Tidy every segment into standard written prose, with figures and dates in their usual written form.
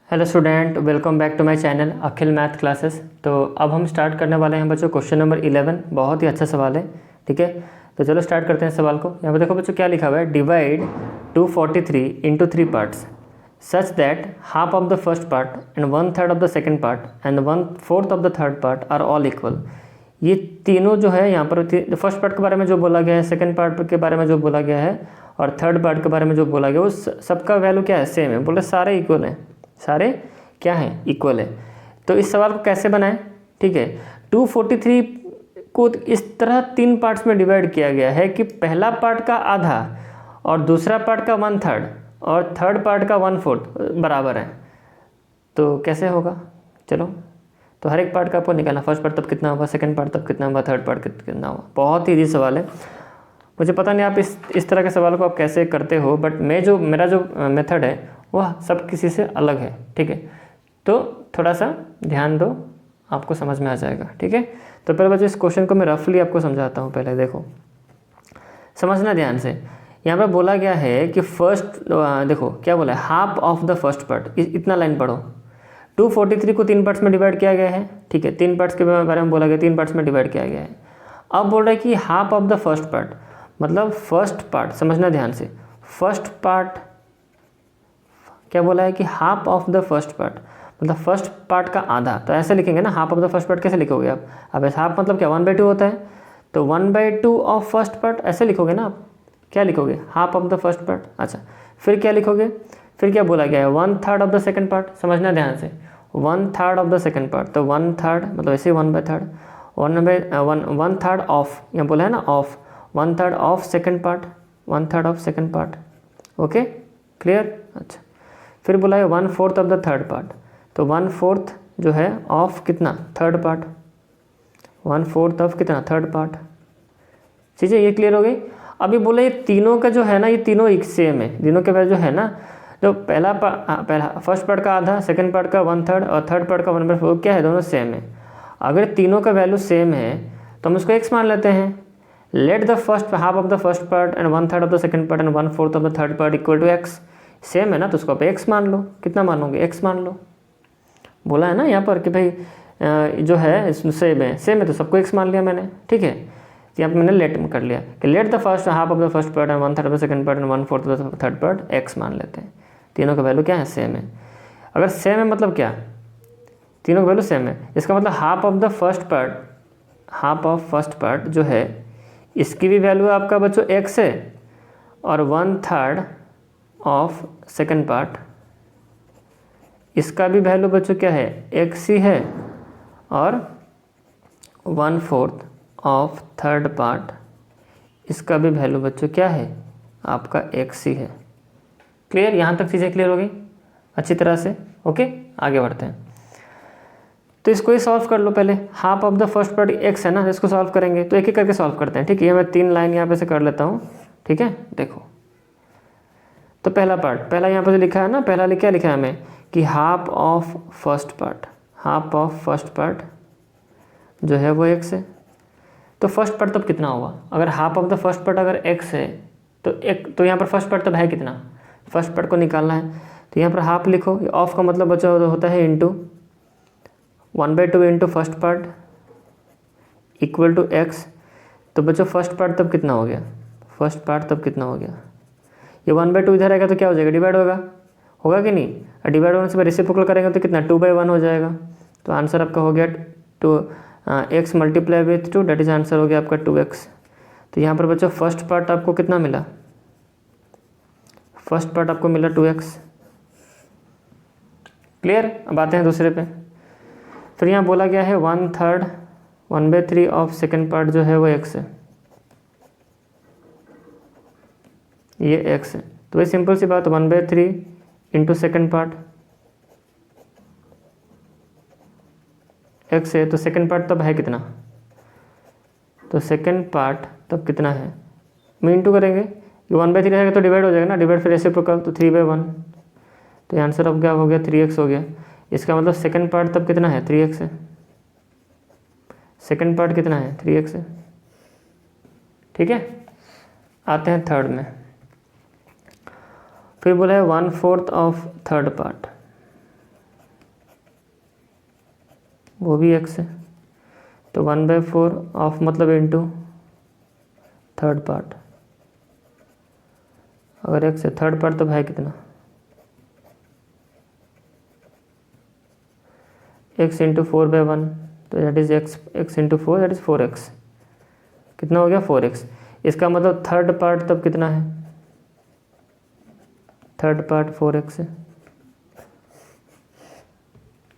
Hello student, welcome back to my channel Akhil math classes. तो अब हम स्टार्ट करने वाले हैं बच्चों क्वेश्चन नंबर 11। बहुत ही अच्छा सवाल है, ठीक है। तो चलो स्टार्ट करते हैं सवाल को। यहाँ पर देखो बच्चों क्या लिखा हुआ है, divide 243 into 3 parts such that half of the first part and 1/3 of the second part and 1/4 of the third part are all equal. ये तीनों जो है यहाँ पर फर्स्ट पार्ट के बारे में जो बोला गया है, सेकेंड पार्ट के बारे में जो बोला गया है और थर्ड पार्ट के बारे में जो बोला गया, वो सबका वैल्यू क्या है, सेम है। बोले सारे इक्वल हैं, सारे क्या हैं, इक्वल है। तो इस सवाल को कैसे बनाएं, ठीक है। 243 को इस तरह 3 पार्ट्स में डिवाइड किया गया है कि पहला पार्ट का आधा और दूसरा पार्ट का 1/3 और थर्ड पार्ट का 1/4 बराबर है। तो कैसे होगा, चलो तो हर एक पार्ट का आपको निकालना, फर्स्ट पार्ट तब कितना होगा, सेकंड पार्ट तब कितना होगा, थर्ड पार्ट कितना होगा। बहुत ही इजी सवाल है। मुझे पता नहीं आप इस तरह के सवाल को आप कैसे करते हो, बट मेरा जो मेथड है वह सब किसी से अलग है, ठीक है। तो थोड़ा सा ध्यान दो, आपको समझ में आ जाएगा, ठीक है। तो पहले बच्चों इस क्वेश्चन को मैं रफली आपको समझाता हूँ। पहले देखो, समझना ध्यान से। यहाँ पर बोला गया है कि फर्स्ट, देखो क्या बोला है, half of the first part, इतना लाइन पढ़ो। 243 को 3 पार्ट्स में डिवाइड किया गया है, ठीक है। 3 पार्ट्स के बारे में बोला गया, 3 पार्ट्स में डिवाइड किया गया है। अब बोल रहा है कि half of the first part, मतलब फर्स्ट पार्ट, समझना ध्यान से। फर्स्ट पार्ट क्या बोला है कि half of the first part, मतलब फर्स्ट पार्ट का आधा। तो ऐसे लिखेंगे ना, half of the first part कैसे लिखोगे आप? अब हाफ मतलब क्या, 1/2 होता है, तो 1/2 ऑफ फर्स्ट पार्ट ऐसे लिखोगे ना आप। क्या लिखोगे, half of the first part. अच्छा, फिर क्या लिखोगे, फिर क्या बोला गया है, 1/3 ऑफ द सेकेंड पार्ट। समझना ध्यान से, 1/3 ऑफ द सेकेंड पार्ट, तो 1/3 मतलब ऐसे 1/3, 1/3 ऑफ, यहाँ बोला है ना of, 1/3 of second part, 1/3 of second part. Okay, clear. अच्छा, फिर बोला है 1/4 ऑफ द थर्ड पार्ट, तो 1/4 जो है ऑफ कितना, थर्ड पार्ट, 1/4 ऑफ कितना, थर्ड पार्ट। चीज़ें ये क्लियर हो गई। अभी बोले ये तीनों का जो है ना, ये तीनों एक सेम है। तीनों के वैल्यू जो है ना, जो पहला फर्स्ट पार्ट का आधा, सेकंड पार्ट का 1/3 और थर्ड पार्ट का 1/4, क्या है, दोनों सेम है। अगर तीनों का वैल्यू सेम है तो हम उसको एक्स मान लेते हैं। Let the first half of the first part and 1/3 of the second part and 1/4 of the third part equal to x. Same है ना, तो उसको आप एक्स मान लो। कितना मानोगे, एक्स मान लो। बोला है ना यहाँ पर कि भाई जो है सेम है, सेम है तो सबको एक्स मान लिया मैंने, ठीक है। यहाँ पर मैंने लेट में कर लिया कि late the first half of the first part and 1/3 of the second part and 1/4 of the third part x मान लेते हैं। तीनों का वैल्यू क्या है, सेम है। अगर सेम है मतलब क्या, तीनों का वैल्यू सेम है, इसका मतलब half of the first part, half of first part जो है इसकी भी वैल्यू आपका बच्चों एक्स है, और 1/3 ऑफ सेकेंड पार्ट इसका भी वैल्यू बच्चों क्या है, एक्स ही है, और 1/4 ऑफ थर्ड पार्ट इसका भी वैल्यू बच्चों क्या है, आपका एक्स ही है। क्लियर, यहाँ तक चीज़ें क्लियर हो गई अच्छी तरह से। ओके, आगे बढ़ते हैं। तो इसको ही सॉल्व कर लो पहले। Half of the first part x है ना, इसको सॉल्व करेंगे तो एक एक करके सॉल्व करते हैं, ठीक है। ये मैं 3 लाइन यहाँ पे से कर लेता हूँ, ठीक है। देखो, तो पहला पार्ट, पहला यहाँ पर जो लिखा है ना, पहला क्या लिखा है हमें कि half of first part, half of first part जो है वो एक्स है। तो फर्स्ट पार्ट तब कितना होगा, अगर half of the first part अगर एक्स है तो यहाँ पर फर्स्ट पार्ट तब है कितना, फर्स्ट पार्ट को निकालना है। तो यहाँ पर हाफ लिखो, ऑफ का मतलब बच्चा होता है into 1/2 into first part equal to x. तो बच्चों फर्स्ट पार्ट तब कितना हो गया, फर्स्ट पार्ट तब कितना हो गया, ये 1/2 इधर आएगा तो क्या हो जाएगा, डिवाइड होगा कि नहीं। और डिवाइड होने से रेसिप्रोकल करेंगे तो कितना, 2/1 हो जाएगा। तो आंसर आपका हो गया x multiply with 2, that is answer हो गया आपका 2x। तो यहाँ पर बच्चों फर्स्ट पार्ट आपको कितना मिला, फर्स्ट पार्ट आपको मिला 2x। क्लियर। अब आते हैं दूसरे पे। फिर यहाँ बोला गया है 1/3 1/3 ऑफ सेकेंड पार्ट जो है वो x है, ये x है। तो वही सिंपल सी बात, 1/3 इंटू सेकेंड पार्ट x है, तो सेकेंड पार्ट तब है कितना, तो सेकेंड पार्ट तब कितना है, हम इंटू करेंगे, ये 1/3 रहेगा तो डिवाइड हो जाएगा ना, डिवाइड फिर रेसिप्रोकल तो 3/1। तो ये आंसर अब क्या हो गया, 3x हो गया। इसका मतलब सेकेंड पार्ट तब कितना है, 3x है। सेकेंड पार्ट कितना है, 3x है, ठीक है। आते हैं थर्ड में। फिर बोला है 1/4 ऑफ थर्ड पार्ट, वो भी x है, तो 1/4 ऑफ मतलब इंटू थर्ड पार्ट। अगर x है थर्ड पार्ट तो है कितना, x इंटू 4/1, तो that is x into 4 that is 4x। कितना हो गया 4x। इसका मतलब थर्ड पार्ट तब कितना है, थर्ड पार्ट 4x है।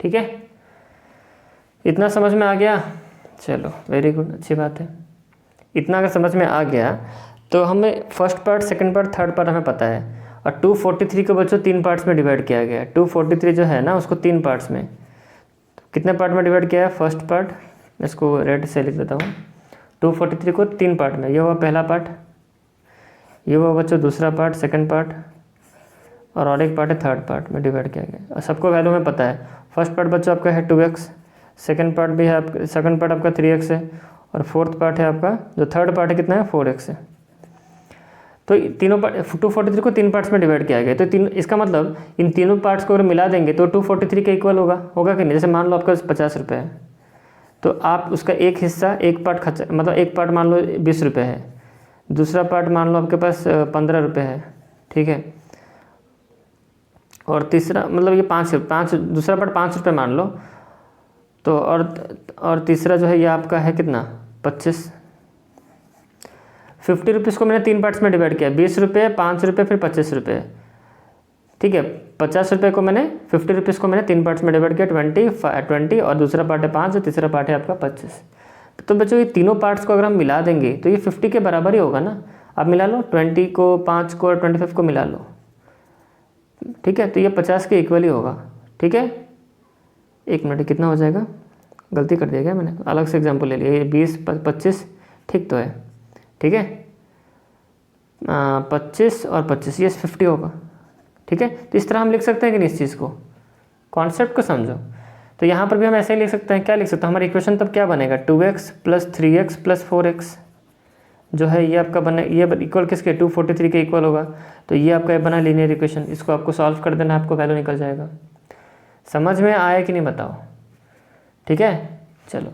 ठीक है, इतना समझ में आ गया, चलो वेरी गुड, अच्छी बात है। इतना अगर समझ में आ गया तो हमें first part, second part, third part हमें पता है। और 243 को बच्चों 3 पार्ट्स में डिवाइड किया गया है। 243 जो है ना उसको 3 पार्ट्स में, कितने पार्ट में डिवाइड किया है, फर्स्ट पार्ट, इसको रेड से लिख देता हूँ। 243 को 3 पार्ट में, ये हुआ पहला पार्ट, ये हुआ बच्चों दूसरा पार्ट, सेकंड पार्ट, और एक पार्ट है थर्ड पार्ट में डिवाइड किया गया। और सबको वैल्यू में पता है। फर्स्ट पार्ट बच्चों आपका है 2x, सेकंड पार्ट भी है आपका, सेकंड पार्ट आपका 3x है, और फोर्थ पार्ट है आपका, जो थर्ड पार्ट है कितना है 4x है। तो तीनों पार्ट 243 को 3 पार्ट्स में डिवाइड किया गया। तो तीन, इसका मतलब इन तीनों पार्ट्स को अगर मिला देंगे तो 243 के इक्वल होगा कि नहीं। जैसे मान लो आपका 50 रुपये है, तो आप उसका एक हिस्सा, एक पार्ट खर्चा, मतलब एक पार्ट मान लो 20 रुपये है, दूसरा पार्ट मान लो आपके पास 15 रुपये है, ठीक है, और तीसरा मतलब ये 5 दूसरा पार्ट 5 रुपये मान लो, तो और तीसरा जो है ये आपका है कितना 25। 50 रुपीज़ को मैंने 3 पार्ट्स में डिवाइड किया, 20 रुपये, 5 रुपये, फिर 25 रुपये, ठीक है। 50 रुपये को मैंने 50 रुपीज़ को मैंने 3 पार्ट्स में डिवाइड किया, 20, और दूसरा पार्ट है 5 और तीसरा पार्ट है आपका 25। तो बच्चों ये तीनों पार्ट्स को अगर हम मिला देंगे तो ये 50 के बराबर ही होगा ना। आप मिला लो 20 को, 5 को और 25 को मिला लो, ठीक है, तो ये 50 के इक्वल ही होगा। ठीक है, एक मिनट, कितना हो जाएगा, गलती कर दिया क्या मैंने, अलग से एग्जांपल ले लिया। ये 20 25 ठीक तो है, ठीक है, 25 और 25 ये 50 होगा। ठीक है, तो इस तरह हम लिख सकते हैं कि नहीं, इस चीज़ को, कॉन्सेप्ट को समझो। तो यहाँ पर भी हम ऐसे ही लिख सकते हैं, क्या लिख सकते हैं, हमारा इक्वेशन तब क्या बनेगा, 2x + 3x + 4x जो है ये आपका बने, ये इक्वल किसके, 243 के इक्वल होगा। तो ये आपका बना लीनियर इक्वेशन। इसको आपको सॉल्व कर देना, आपको वैल्यू निकल जाएगा। समझ में आया कि नहीं बताओ। ठीक है, चलो,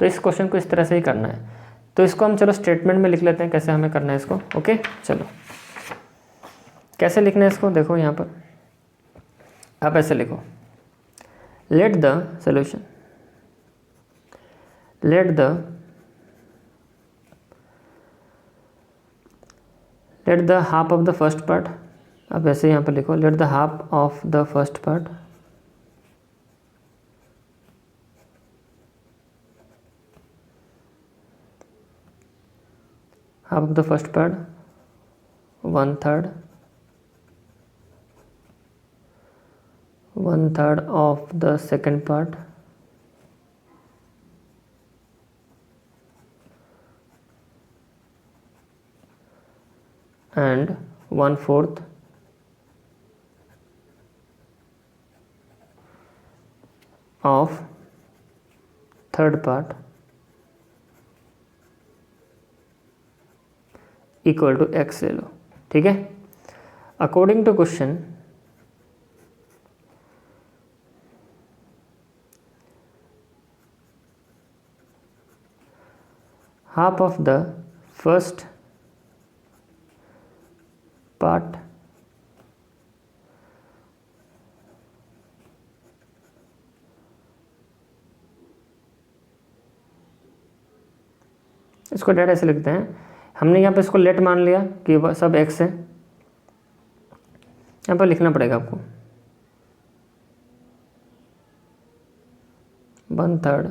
तो इस क्वेश्चन को इस तरह से ही करना है। तो इसको हम चलो स्टेटमेंट में लिख लेते हैं, कैसे हमें करना है इसको। ओके, चलो कैसे लिखना है इसको, देखो यहाँ पर आप ऐसे लिखो, let the solution, let the half of the first part, आप ऐसे यहाँ पर लिखो, let the half of the first part half of the first part 1/3 of the second part and 1/4 of third part equal to x ले लो। ठीक है, according to question half of the first part इसको direct ऐसे लिखते हैं, हमने यहाँ पे इसको लेट मान लिया कि वह सब x है, यहाँ पर लिखना पड़ेगा आपको 1/3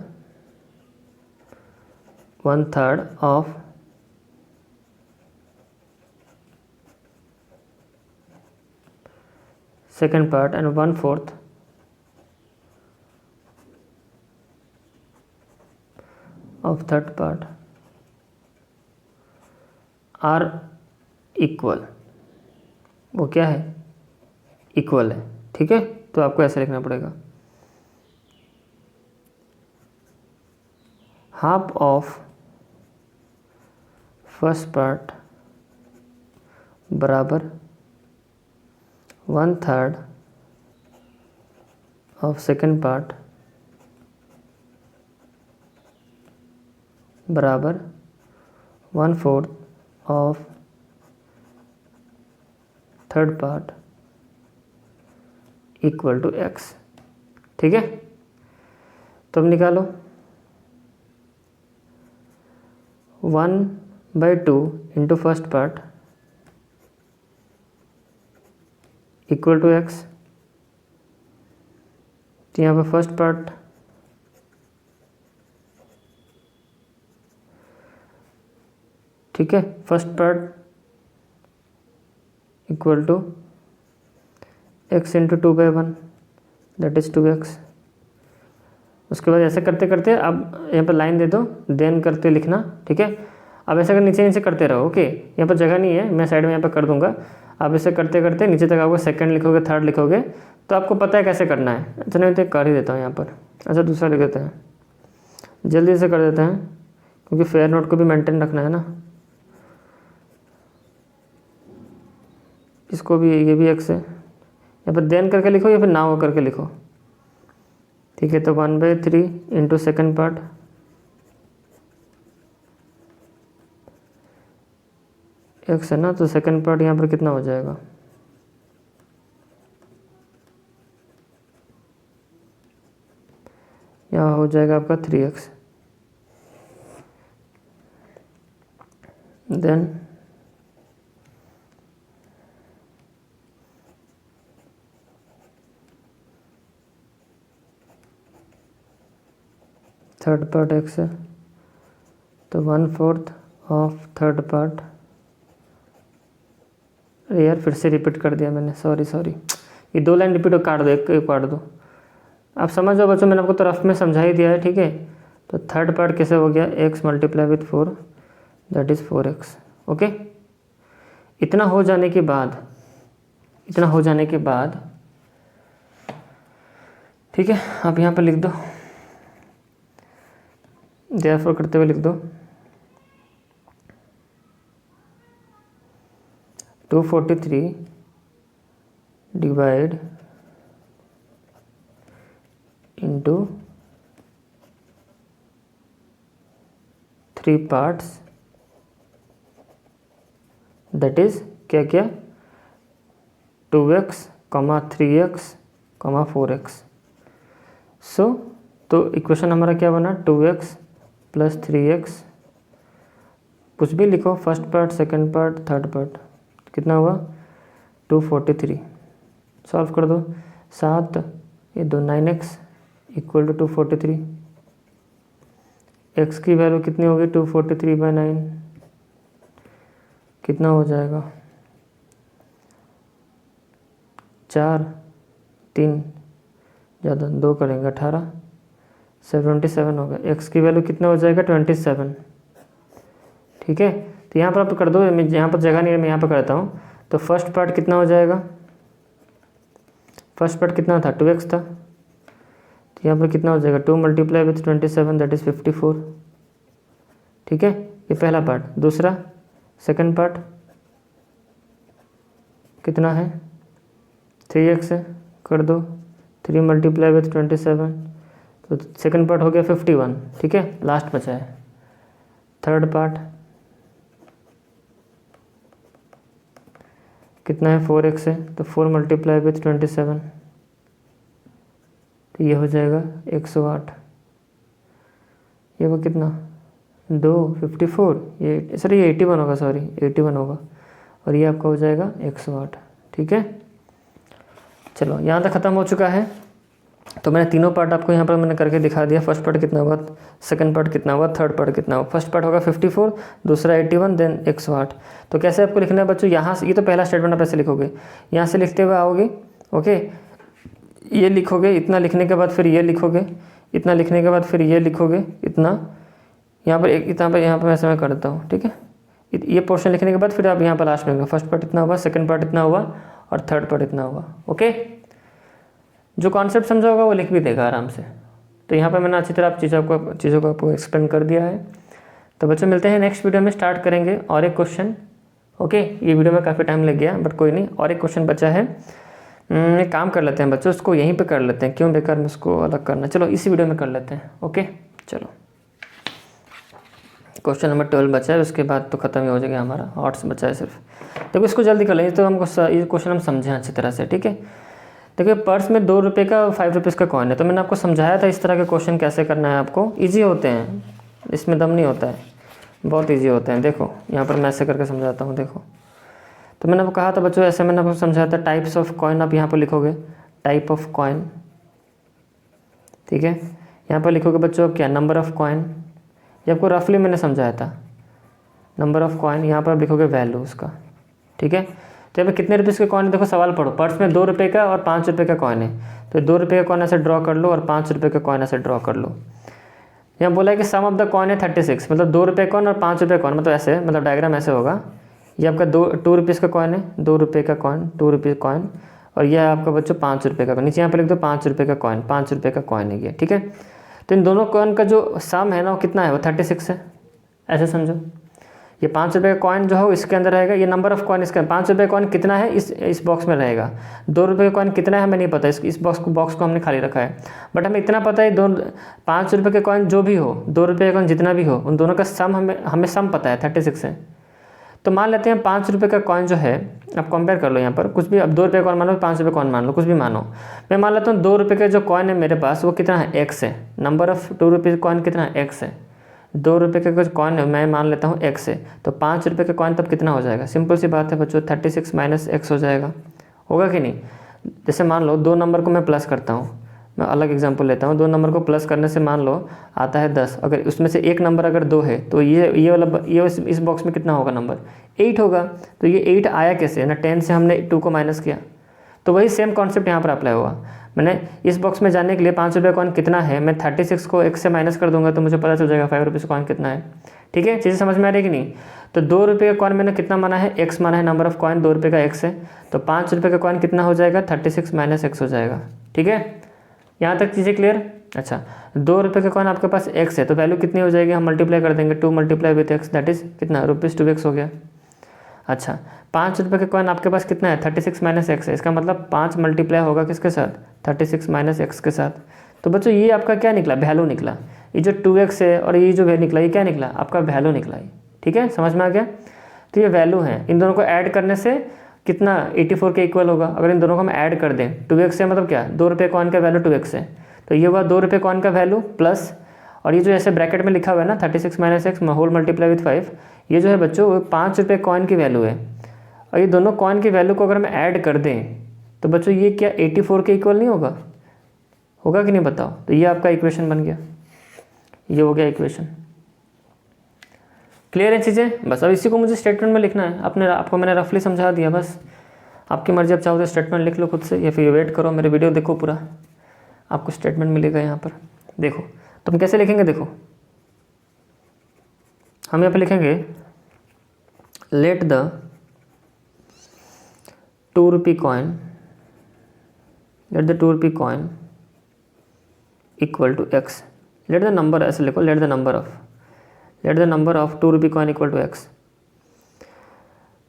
of second part and 1/4 of third part are equal, वो क्या है, इक्वल है। ठीक है, तो आपको ऐसे लिखना पड़ेगा, हाफ ऑफ फर्स्ट पार्ट बराबर 1/3 ऑफ सेकेंड पार्ट बराबर 1/4 of third part equal to x. ठीक है, तो अब निकालो 1/2 into first part equal to x. तो यहाँ पर फर्स्ट पार्ट ठीक है, first part equal to x into 2/1 that is 2x। उसके बाद ऐसे करते करते अब यहाँ पर लाइन दे दो, देन करते लिखना। ठीक है, अब ऐसे कर नीचे नीचे करते रहो। ओके, यहाँ पर जगह नहीं है, मैं साइड में यहाँ पर कर दूंगा। आप ऐसे करते करते नीचे तक आओगे, सेकंड लिखोगे, थर्ड लिखोगे, तो आपको पता है कैसे करना है। अच्छा नहीं तो कर ही देता हूँ यहाँ पर। अच्छा दूसरा लिख देते हैं, जल्दी से कर देते हैं क्योंकि फेयर नोट को भी मेंटेन रखना है ना। इसको भी, ये भी x है, यहाँ पर देन करके लिखो या फिर नाउ करके लिखो। ठीक है, तो 1/3 इंटू सेकेंड पार्ट x है ना, तो सेकेंड पार्ट यहाँ पर कितना हो जाएगा, यहाँ हो जाएगा आपका 3x। Then third part x है, तो 1/4 ऑफ थर्ड पार्ट। अरे यार फिर से रिपीट कर दिया मैंने, सॉरी। ये 2 लाइन रिपीट काट दो, एक काट दो। आप समझ जाओ बच्चों, मैंने आपको तो रफ में समझा ही दिया है। ठीक है, तो थर्ड पार्ट कैसे हो गया, x multiply with 4 that is 4x। Okay, इतना हो जाने के बाद ठीक है, आप यहाँ पर लिख दो, देयरफॉर करते हुए लिख दो 243 divide into 3 parts that is क्या 2x, 3x, 4x। सो तो इक्वेशन हमारा क्या बना, 2x प्लस 3x, कुछ भी लिखो, first part, second part, third part, कितना हुआ 243। सॉल्व कर दो, 7 ये 2 9x इक्वल टू 243। x की वैल्यू कितनी होगी 243/9, कितना हो जाएगा 4 3 ज़्यादा 2 करेंगे 18 77 होगा। x की वैल्यू कितना हो जाएगा 27। ठीक है, तो यहाँ पर आप कर दो, यहाँ पर जगह नहीं है, मैं यहाँ पर करता हूँ। तो फर्स्ट पार्ट कितना हो जाएगा, फर्स्ट पार्ट कितना था 2x था, तो यहाँ पर कितना हो जाएगा 2 मल्टीप्लाई विथ 27 दैट इज़ 54। ठीक है, ये पहला पार्ट। दूसरा सेकंड पार्ट कितना है 3x है, कर दो 3 मल्टीप्लाई विथ 27, तो सेकंड पार्ट हो गया 51। ठीक है, लास्ट बचा है थर्ड पार्ट, कितना है 4x है, तो 4 मल्टीप्लाई विथ 27, तो ये हो जाएगा 108। ये वो कितना 2 54, ये सर ये 81 होगा, सॉरी 81 होगा, और ये आपका हो जाएगा 108। ठीक है, चलो यहाँ तक ख़त्म हो चुका है। तो मैंने तीनों पार्ट आपको यहाँ पर मैंने करके दिखा दिया। फर्स्ट पार्ट कितना हुआ, सेकंड पार्ट कितना हुआ, थर्ड पार्ट कितना हुआ। फर्स्ट पार्ट होगा 54, दूसरा 81, देन 108। तो कैसे आपको लिखना है बच्चों, यहाँ से, ये तो पहला स्टेटमेंट आप ऐसे लिखोगे, यहाँ से लिखते हुए आओगे। ओके, ये लिखोगे, इतना लिखने के बाद फिर ये लिखोगे, इतना लिखने के बाद फिर ये लिखोगे, इतना यहाँ पर यहाँ पर वैसे मैं कर देता हूँ। ठीक है, ये पोर्शन लिखने के बाद फिर आप यहाँ पर लास्ट में फर्स्ट पार्ट इतना हुआ, सेकंड पार्ट इतना हुआ और थर्ड पार्ट इतना हुआ। ओके, जो कॉन्सेप्ट समझा होगा वो लिख भी देगा आराम से। तो यहाँ पर मैंने अच्छी तरह चीज़ों को आपको एक्सप्लेन कर दिया है। तो बच्चों मिलते हैं नेक्स्ट वीडियो में, स्टार्ट करेंगे और एक क्वेश्चन। ओके, ये वीडियो में काफ़ी टाइम लग गया बट कोई नहीं, और एक क्वेश्चन बचा है। एक काम कर लेते हैं बच्चों, उसको यहीं पे कर लेते हैं, क्यों बेकार में उसको अलग करना। चलो इसी वीडियो में कर लेते हैं। ओके चलो। क्वेश्चन नंबर 12 बचा है, उसके बाद तो ख़त्म ही हो जाएगा हमारा, आर्ट्स बचा है सिर्फ। देखो इसको जल्दी कर लेंगे तो हमको ये क्वेश्चन हम समझें अच्छी तरह से, ठीक है। देखिए पर्स में 2 रुपये का 5 रुपीज़ का कॉइन है, तो मैंने आपको समझाया था इस तरह के क्वेश्चन कैसे करना है आपको, ईजी होते हैं, इसमें दम नहीं होता है, बहुत ईजी होते हैं। देखो यहाँ पर मैं ऐसे करके समझाता हूँ, देखो। तो मैंने आपको कहा था बच्चों, ऐसे मैंने आपको समझाया था टाइप्स ऑफ कॉइन, आप यहाँ पर लिखोगे टाइप ऑफ कॉइन, ठीक है। यहाँ पर लिखोगे बच्चों क्या, नंबर ऑफ कॉइन, ये आपको रफली मैंने समझाया था, नंबर ऑफ कॉइन। यहाँ पर आप लिखोगे वैल्यू उसका, ठीक है। तो यहाँ पे कितने रुपीज़ के कॉइन है, देखो सवाल पढ़ो, पर्स में 2 रुपये का और 5 रुपये का कॉइन है, तो 2 रुपये का कॉइन ऐसे ड्रॉ कर लो और 5 रुपये का कॉइन ऐसे ड्रॉ कर लो। यहाँ बोला है कि सम ऑफ द कॉइन है 36, मतलब 2 रुपये कॉइन और 5 रुपये कॉइन, मतलब ऐसे, मतलब डायग्राम ऐसे होगा। ये आपका 2 रुपीज़ का कॉइन है, 2 रुपये का कॉइन, 2 रुपये कॉइन, और यह है आपका बच्चों 5 रुपये का, नीचे यहाँ पर लिख दो 5 रुपये का कॉइन, 5 रुपये का कॉइन है ये, ठीक है। तो इन दोनों कॉइन का जो सम है ना वो कितना है, वो 36 है, ऐसे समझो। ये 5 रुपये का कॉइन जो है इसके अंदर रहेगा, ये नंबर ऑफ कॉइन इसका, 5 रुपये का कॉइन कितना है इस बॉक्स में रहेगा। 2 रुपये का कॉइन कितना है हमें नहीं पता, इस बॉक्स को हमने खाली रखा है, बट हमें इतना पता है 5 रुपये के कॉइन जो भी हो, 2 रुपये का कॉइन जितना भी हो, उन दोनों का सम हमें सम पता है 36 है। तो मान लेते हैं 5 रुपये का कॉइन जो है, आप कंपेयर कर लो यहाँ पर कुछ भी, अब 2 रुपये कॉइन मान लो, 5 रुपये कॉइन मान लो, कुछ भी मानो। मैं मान लेता हूँ 2 रुपये का जो कॉइन है मेरे पास वो कितना है, x है, नंबर ऑफ 2 रुपये कॉइन कितना है, x है। 2 रुपये का जो कॉइन है मैं मान लेता हूँ x है, तो 5 रुपये का कॉइन तब कितना हो जाएगा, सिंपल सी बात है बच्चों, 36 माइनस x हो जाएगा, होगा कि नहीं। जैसे मान लो 2 नंबर को मैं प्लस करता हूँ, मैं अलग एग्जांपल लेता हूँ, 2 नंबर को प्लस करने से मान लो आता है 10, अगर उसमें से एक नंबर अगर 2 है तो ये वाला इस बॉक्स में कितना होगा नंबर, 8 होगा। तो ये 8 आया कैसे ना, 10 से हमने 2 को माइनस किया। तो वही सेम कॉन्सेप्ट यहाँ पर अप्लाई हुआ। मैंने इस बॉक्स में जाने के लिए 5 रुपये कॉइन कितना है, मैं 36 को x से माइनस कर दूंगा तो मुझे पता चल जाएगा 5 रुपीज़ कॉइन कितना है, ठीक है। चीज़ें समझ में आ रही कि नहीं। तो 2 रुपये का कॉइन मैंने कितना माना है, x माना है, नंबर ऑफ कॉइन 2 रुपये का x है, तो 5 रुपये का कॉइन कितना हो जाएगा, 36 माइनस x हो जाएगा, ठीक है। यहाँ तक चीज़ें क्लियर। अच्छा 2 रुपये का कॉइन आपके पास x है, तो वैल्यू कितनी हो जाएगी, हम मल्टीप्लाई कर देंगे, 2 multiply with x, that is कितना, ₹2x हो गया। अच्छा 5 रुपये का कॉइन आपके पास कितना है, 36 माइनस एक्स है, इसका मतलब 5 मल्टीप्लाई होगा किसके साथ, 36 माइनस एक्स के साथ। तो बच्चों ये आपका क्या निकला, वैल्यू निकला। ये जो 2x है और ये जो वैल्यू निकला, ये क्या निकला, आपका वैल्यू निकला है, ठीक है, समझ में आ गया। तो ये वैल्यू है, इन दोनों को ऐड करने से कितना 84 के इक्वल होगा। अगर इन दोनों को हम ऐड कर दें, 2x है मतलब क्या, 2 रुपये कॉइन का वैल्यू 2x है, तो ये हुआ 2 रुपये कॉइन का वैल्यू प्लस, और ये जो ऐसे ब्रैकेट में लिखा हुआ है ना 36 minus x whole multiply with 5, ये जो है बच्चों वो 5 रुपये कॉइन की वैल्यू है। और ये दोनों कॉइन की वैल्यू को अगर हम ऐड कर दें तो बच्चों ये क्या 84 के इक्वल नहीं होगा, होगा कि नहीं बताओ। तो ये आपका इक्वेशन बन गया, ये हो गया इक्वेशन। क्लियर है चीज़ें। बस अब इसी को मुझे स्टेटमेंट में लिखना है, आपको मैंने रफली समझा दिया, बस आपकी मर्जी, अब चाहो तो स्टेटमेंट लिख लो खुद से या फिर वेट करो, मेरे वीडियो देखो पूरा, आपको स्टेटमेंट मिलेगा यहाँ पर। देखो तो हम कैसे लिखेंगे, देखो हम यहाँ पर लिखेंगे लेट द 2 रुपये कॉइन, लेट द 2 रुपये coin equal to x, let the number, ऐसे लिखो, लेट द नंबर ऑफ 2 रुपये coin equal to x।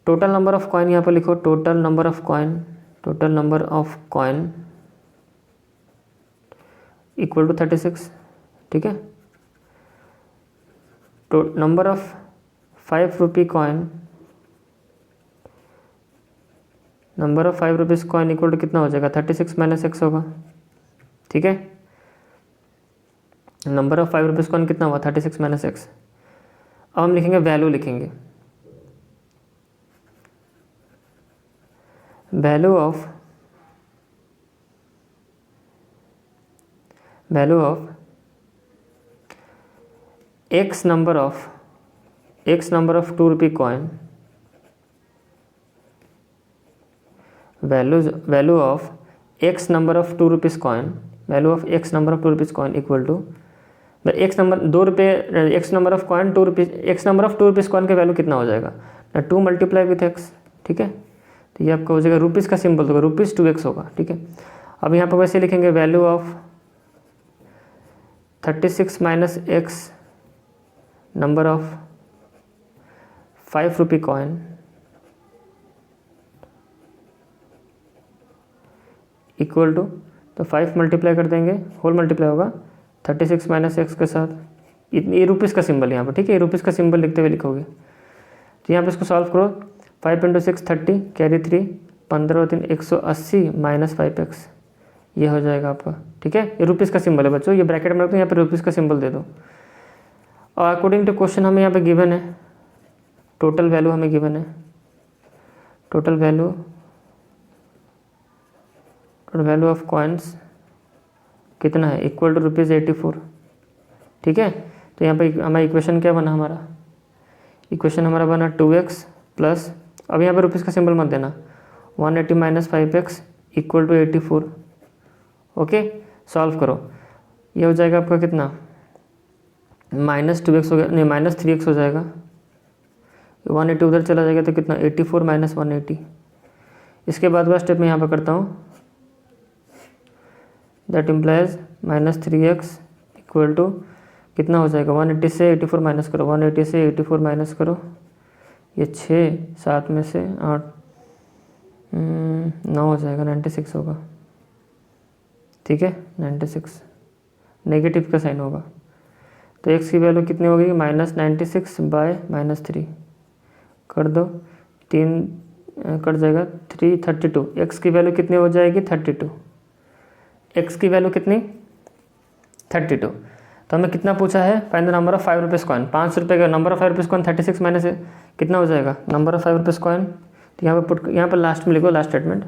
Total number of coin यहाँ पर लिखो, total number of coin equal to 36, ठीक है। तो नंबर ऑफ 5 रुपये coin, number of 5 rupees coin equal to कितना हो जाएगा, 36 माइनस एक्स होगा, ठीक है। नंबर ऑफ 5 रुपीज़ कॉइन कितना हुआ, 36 माइनस एक्स। अब हम लिखेंगे वैल्यू, लिखेंगे value of x number of 2 रुपये coin, value of x number of 2 rupees coin, value of x number of 2 rupees coin equal to x number 2 रुपये, x number of coin 2 rupees, x number of 2 rupees coin का value कितना हो जाएगा ना, 2 multiply with x, ठीक है। तो ये आपका हो जाएगा, रुपीज़ का सिंबल होगा, ₹2x होगा, ठीक है। अब यहाँ पर वैसे लिखेंगे value of 36 minus x number of 5 रुपये कॉइन इक्वल टू, तो 5 मल्टीप्लाई कर देंगे, होल मल्टीप्लाई होगा 36 माइनस एक्स के साथ, ये रुपीज़ का सिंबल यहाँ पर, ठीक है, ये रुपीज़ का सिंबल लिखते हुए लिखोगे। तो यहाँ पर इसको सॉल्व करो, 5 × 6 30, कैरी 3, 15 और 3 180 माइनस 5x, ये हो जाएगा आपका, ठीक है। ये रुपीज़ का सिंबल है बच्चों, ये ब्रैकेट में रख दो, यहाँ पर रुपीज़ का सिंबल दे दो। और अकॉर्डिंग टू क्वेश्चन हमें यहाँ पे गिवन है टोटल वैल्यू, हमें गिवन है टोटल वैल्यू ऑफ कॉइन्स कितना है, इक्वल टू ₹84, ठीक है। तो यहाँ पे हमारा इक्वेशन क्या बना, इक्वेशन हमारा बना 2x प्लस, अब यहाँ पे रुपीज़ का सिंबल मत देना, 180 minus 5x equal to 84। Okay, solve करो, ये हो जाएगा आपका कितना, -2x हो गया, नहीं -3x हो जाएगा, 180 उधर चला जाएगा तो कितना 84 माइनस 180। इसके बाद वाला स्टेप मैं यहाँ पर करता हूँ, that implies -3x equal to कितना हो जाएगा, 180 से 84 माइनस करो, 180 से 84 माइनस करो, ये 6, 7 में से 8, 9 हो जाएगा, 96 होगा, ठीक है, 96, नेगेटिव का साइन होगा। तो x की वैल्यू कितनी होगी, -96 बाय -3 कर दो, 3 कट जाएगा, 3 32, x की वैल्यू कितनी हो जाएगी 32, x की वैल्यू कितनी 32। तो हमें कितना पूछा है, find the number of 5 rupees coin, 5 रुपये का number of 5 rupees coin 36 minus कितना हो जाएगा, नंबर ऑफ 5 रुपीज़ कॉइन। तो यहाँ पर लास्ट में लिखो, लास्ट स्टेटमेंट,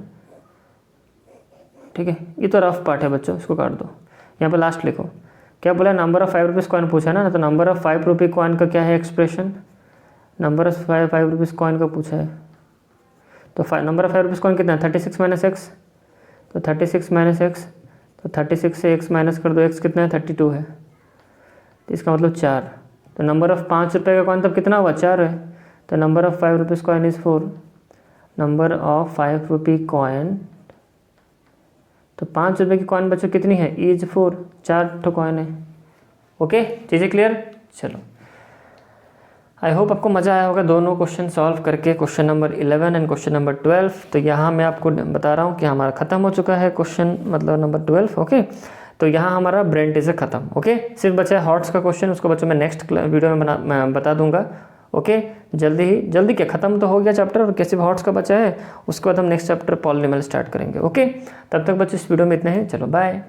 ठीक है। ये तो रफ पार्ट है बच्चों, इसको काट दो, यहाँ पर लास्ट लिखो, क्या बोला, नंबर ऑफ 5 रुपीज़ कॉइन पूछा है ना, तो नंबर ऑफ 5 रुपये कॉइन का क्या है expression, number of 5 rupees coin का पूछा है। तो नंबर ऑफ 5 रुपीज़ कॉइन कितना है, 36 माइनस एक्स, तो 36 माइनस एक्स, तो 36 से x माइनस कर दो, x कितना है 32 है, तो इसका मतलब 4। तो नंबर ऑफ 5 रुपये का कॉइन तब कितना हुआ, 4 है। तो number of 5 rupees coin is 4, number of 5 rupee coin, तो 5 रुपये की कॉइन बच्चों कितनी है, इज 4, 4 ठो कॉइन है। ओके, चीज़ें क्लियर, चलो आई होप आपको मज़ा आया होगा दोनों क्वेश्चन सॉल्व करके, question number 11 and question number 12। तो यहाँ मैं आपको बता रहा हूँ कि हमारा ख़त्म हो चुका है क्वेश्चन, मतलब नंबर 12। ओके, तो यहाँ हमारा ब्रेन टीजर ख़त्म। ओके, सिर्फ बचा है हॉट्स का क्वेश्चन, उसको बच्चों मैं नेक्स्ट वीडियो में मैं बता दूंगा। ओके, जल्दी क्या, ख़त्म तो हो गया चैप्टर, और कैसे हॉट्स का बचा है, उसके बाद हम नेक्स्ट चैप्टर पॉलिनोमियल स्टार्ट करेंगे। ओके, तब तक बच्चों इस वीडियो में इतना ही, चलो बाय।